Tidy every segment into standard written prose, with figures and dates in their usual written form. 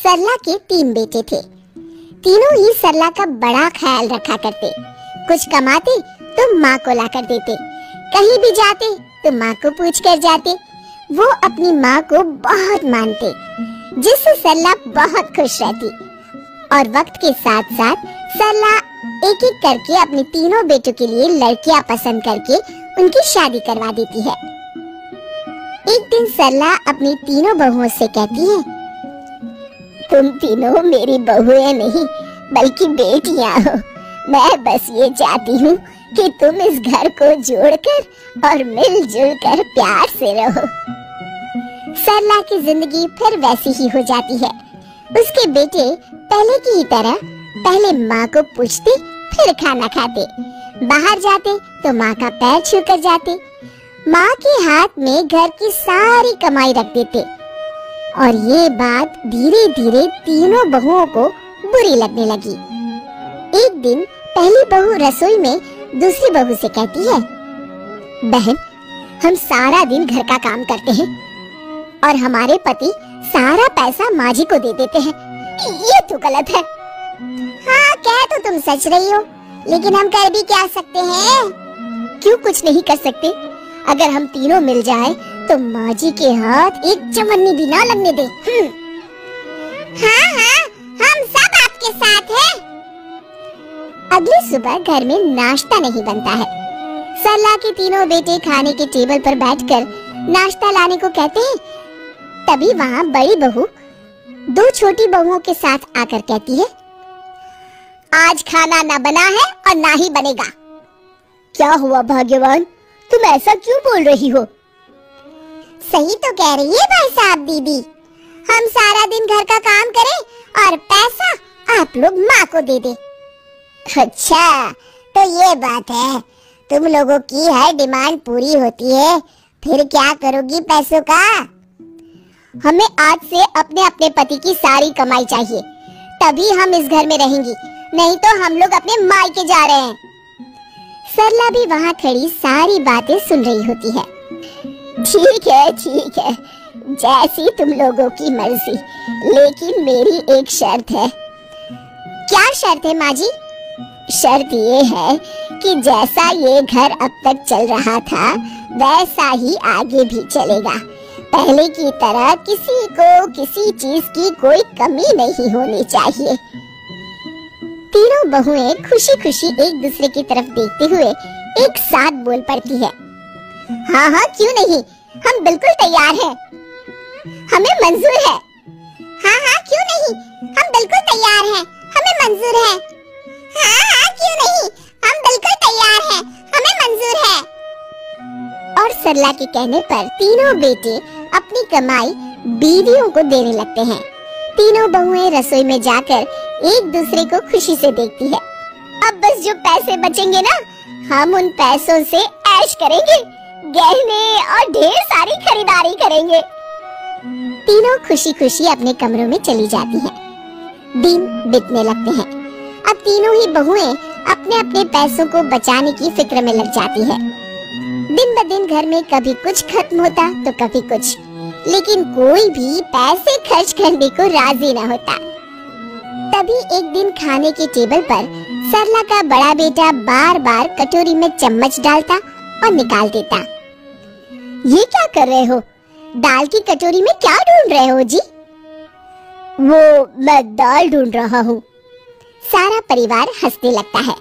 सरला के 3 बेटे थे। तीनों ही सरला का बड़ा ख्याल रखा करते। कुछ कमाते तो माँ को लाकर देते, कहीं भी जाते तो माँ को पूछ कर जाते। वो अपनी माँ को बहुत मानते, जिससे सरला बहुत खुश रहती। और वक्त के साथ साथ सरला एक एक करके अपने तीनों बेटों के लिए लड़कियां पसंद करके उनकी शादी करवा देती है। एक दिन सरला अपनी तीनों बहुओं से कहती है, तुम तीनों मेरी बहुएं नहीं बल्कि बेटियां हो। मैं बस ये चाहती हूँ कि तुम इस घर को जोड़कर और मिलजुल कर प्यार से रहो। सरला की जिंदगी फिर वैसी ही हो जाती है। उसके बेटे पहले की ही तरह पहले माँ को पूछते, फिर खाना खाते। बाहर जाते तो माँ का पैर छू कर जाते। माँ के हाथ में घर की सारी कमाई रख देते। और ये बात धीरे धीरे तीनों बहुओं को बुरी लगने लगी। एक दिन पहली बहू रसोई में दूसरी बहू से कहती है, बहन, हम सारा दिन घर का काम करते हैं और हमारे पति सारा पैसा माँ जी को दे देते हैं। ये तो गलत है। हाँ, कह तो तुम सच रही हो, लेकिन हम कर भी क्या सकते हैं? क्यों कुछ नहीं कर सकते? अगर हम तीनों मिल जाए तो माँ जी के हाथ एक चवन्नी भी ना लगने दे। हाँ हाँ, हम सब आपके साथ हैं। अगली सुबह घर में नाश्ता नहीं बनता है। सरला के तीनों बेटे खाने के टेबल पर बैठकर नाश्ता लाने को कहते हैं। तभी वहाँ बड़ी बहू 2 छोटी बहुओं के साथ आकर कहती है, आज खाना ना बना है और ना ही बनेगा। क्या हुआ भाग्यवान, तुम ऐसा क्यों बोल रही हो? सही तो कह रही है भाई साहब दीदी, हम सारा दिन घर का काम करें और पैसा आप लोग माँ को दे दे। अच्छा, तो ये बात है, तुम लोगों की हर डिमांड पूरी होती है, फिर क्या करोगी पैसों का? हमें आज से अपने अपने पति की सारी कमाई चाहिए, तभी हम इस घर में रहेंगी, नहीं तो हम लोग अपने मायके जा रहे हैं। सरला भी वहाँ खड़ी सारी बातें सुन रही होती है। ठीक है, जैसी तुम लोगों की मर्जी, लेकिन मेरी एक शर्त है। क्या शर्त है माँ जी? शर्त ये है कि जैसा ये घर अब तक चल रहा था वैसा ही आगे भी चलेगा। पहले की तरह किसी को किसी चीज की कोई कमी नहीं होनी चाहिए। तीनों बहुएं खुशी खुशी एक दूसरे की तरफ देखते हुए एक साथ बोल पड़ती है, हाँ हाँ क्यों नहीं, हम बिल्कुल तैयार हैं, हमें मंजूर है। हाँ हाँ क्यों नहीं, हम बिल्कुल तैयार हैं, हमें मंजूर है। हाँ हाँ क्यों नहीं, हम बिल्कुल तैयार हैं, हमें मंजूर है। और सरला के कहने पर तीनों बेटे अपनी कमाई बीवियों को देने लगते हैं। तीनों बहुएं रसोई में जाकर एक दूसरे को खुशी से देखती है। अब बस जो पैसे बचेंगे ना, हम उन पैसों से ऐश करेंगे, गहने और ढेर सारी खरीदारी करेंगे। तीनों खुशी खुशी अपने कमरों में चली जाती हैं। दिन बीतने लगते हैं। अब तीनों ही बहुएं अपने अपने पैसों को बचाने की फिक्र में लग जाती है। दिन ब दिन घर में कभी कुछ खत्म होता तो कभी कुछ, लेकिन कोई भी पैसे खर्च करने को राजी न होता। तभी एक दिन खाने के टेबल पर सरला का बड़ा बेटा बार बार कटोरी में चम्मच डालता और निकाल देता। ये क्या कर रहे हो? दाल की कटोरी में क्या ढूंढ रहे हो जी? वो मैं दाल ढूंढ रहा हूँ। सारा परिवार हंसने लगता है।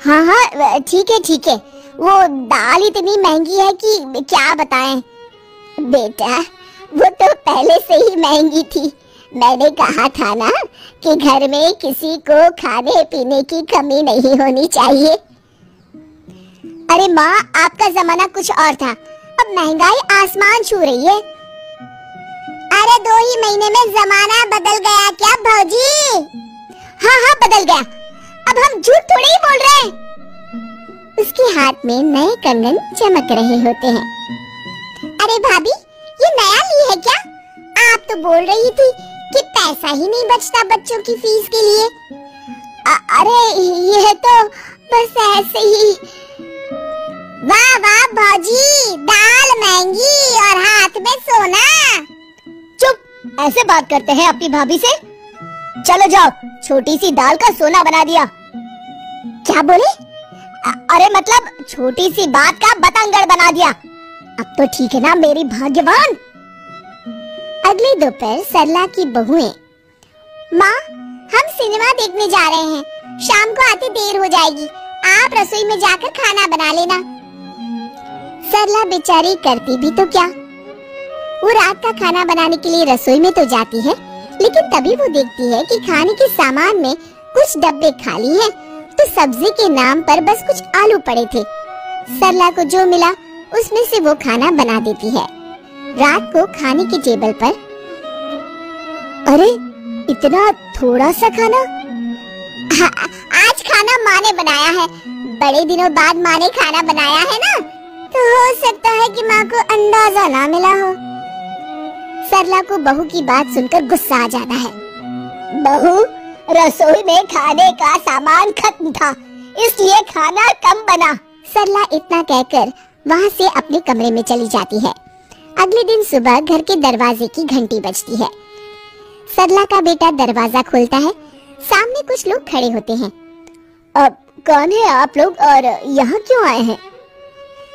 हाँ हाँ ठीक है, वो दाल इतनी महंगी है कि क्या बताएं। बेटा, वो तो पहले से ही महंगी थी। मैंने कहा था ना कि घर में किसी को खाने पीने की कमी नहीं होनी चाहिए। अरे माँ, आपका जमाना कुछ और था, अब महंगाई आसमान छू रही है। अरे 2 ही महीने में जमाना बदल गया क्या भौजी? हाँ बदल गया, अब हम झूठ थोड़ी ही बोल रहे हैं। उसके हाथ में नए कंगन चमक रहे होते हैं। अरे भाभी, ये नया ली है क्या? आप तो बोल रही थी कि पैसा ही नहीं बचता बच्चों की फीस के लिए। अरे ये तो बस ऐसे ही। वाह भौजी, दाल महंगी और हाथ में सोना। चुप, ऐसे बात करते हैं अपनी भाभी से? चलो जाओ, छोटी सी दाल का सोना बना दिया। क्या बोले? अरे मतलब छोटी सी बात का बतंगड़ बना दिया। अब तो ठीक है ना मेरी भाग्यवान। अगली दोपहर सरला की बहुएं, माँ हम सिनेमा देखने जा रहे हैं, शाम को आते देर हो जाएगी, आप रसोई में जाकर खाना बना लेना। सरला बेचारी करती भी तो क्या, वो रात का खाना बनाने के लिए रसोई में तो जाती है, लेकिन तभी वो देखती है कि खाने के सामान में कुछ डब्बे खाली हैं, तो सब्जी के नाम पर बस कुछ आलू पड़े थे। सरला को जो मिला उसमें से वो खाना बना देती है। रात को खाने की टेबल पर, अरे इतना थोड़ा सा खाना। आज खाना माँ ने बनाया है, बड़े दिनों बाद माँ ने खाना बनाया है ना, तो हो सकता है कि माँ को अंदाजा ना मिला हो। सरला को बहू की बात सुनकर गुस्सा आ जाता है। बहू, रसोई में खाने का सामान खत्म था, इसलिए खाना कम बना। सरला इतना कहकर वहाँ से अपने कमरे में चली जाती है। अगले दिन सुबह घर के दरवाजे की घंटी बजती है। सरला का बेटा दरवाजा खोलता है। सामने कुछ लोग खड़े होते हैं। अब कौन है आप लोग और यहाँ क्यों आए हैं?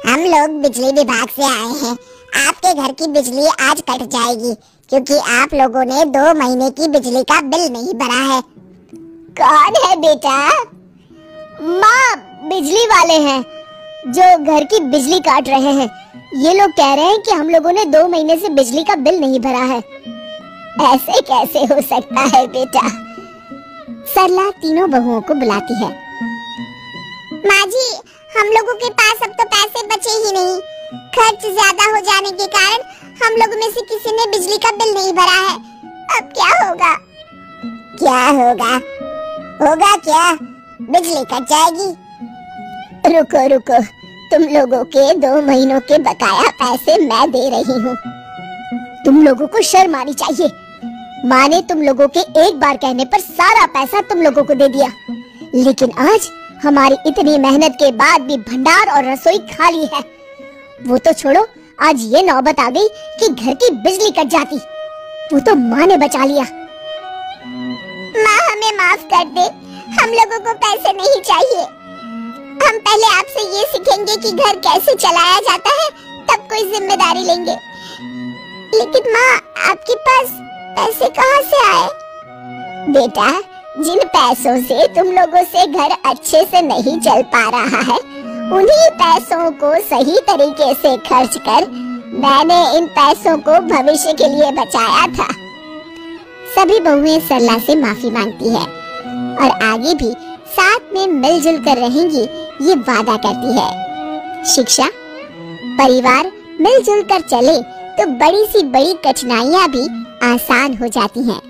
हम लोग बिजली विभाग से आए हैं। आपके घर की बिजली आज कट जाएगी क्योंकि आप लोगों ने 2 महीने की बिजली का बिल नहीं भरा है। कौन है बेटा? माँ, बिजली वाले हैं जो घर की बिजली काट रहे हैं। ये लोग कह रहे हैं कि हम लोगों ने 2 महीने से बिजली का बिल नहीं भरा है। ऐसे कैसे हो सकता है बेटा? सरला तीनों बहुओं को बुलाती है। माँ जी, हम लोगों के पास अब तो पैसे बचे ही नहीं। खर्च ज्यादा हो जाने के कारण हम लोगों में से किसी ने बिजली का बिल नहीं भरा है। अब क्या होगा? क्या होगा? होगा क्या? बिजली कट जाएगी। रुको रुको, तुम लोगों के 2 महीनों के बकाया पैसे मैं दे रही हूँ। तुम लोगों को शर्म आनी चाहिए। माँ ने तुम लोगों के एक बार कहने पर सारा पैसा तुम लोगों को दे दिया, लेकिन आज हमारी इतनी मेहनत के बाद भी भंडार और रसोई खाली है। वो तो छोड़ो, आज ये नौबत आ गई कि घर की बिजली कट जाती। वो तो माँ ने बचा लिया। माँ, हमें माफ कर दे, हम लोगों को पैसे नहीं चाहिए। हम पहले आपसे ये सीखेंगे कि घर कैसे चलाया जाता है, तब कोई जिम्मेदारी लेंगे। लेकिन माँ, आपके पास पैसे कहाँ से आए? बेटा, जिन पैसों से तुम लोगों से घर अच्छे से नहीं चल पा रहा है, उन्हीं पैसों को सही तरीके से खर्च कर मैंने इन पैसों को भविष्य के लिए बचाया था। सभी बहुएं सरला से माफी मांगती है और आगे भी साथ में मिलजुल कर रहेंगी, ये वादा करती है। शिक्षा, परिवार मिलजुल कर चले तो बड़ी सी बड़ी कठिनाइयां भी आसान हो जाती हैं।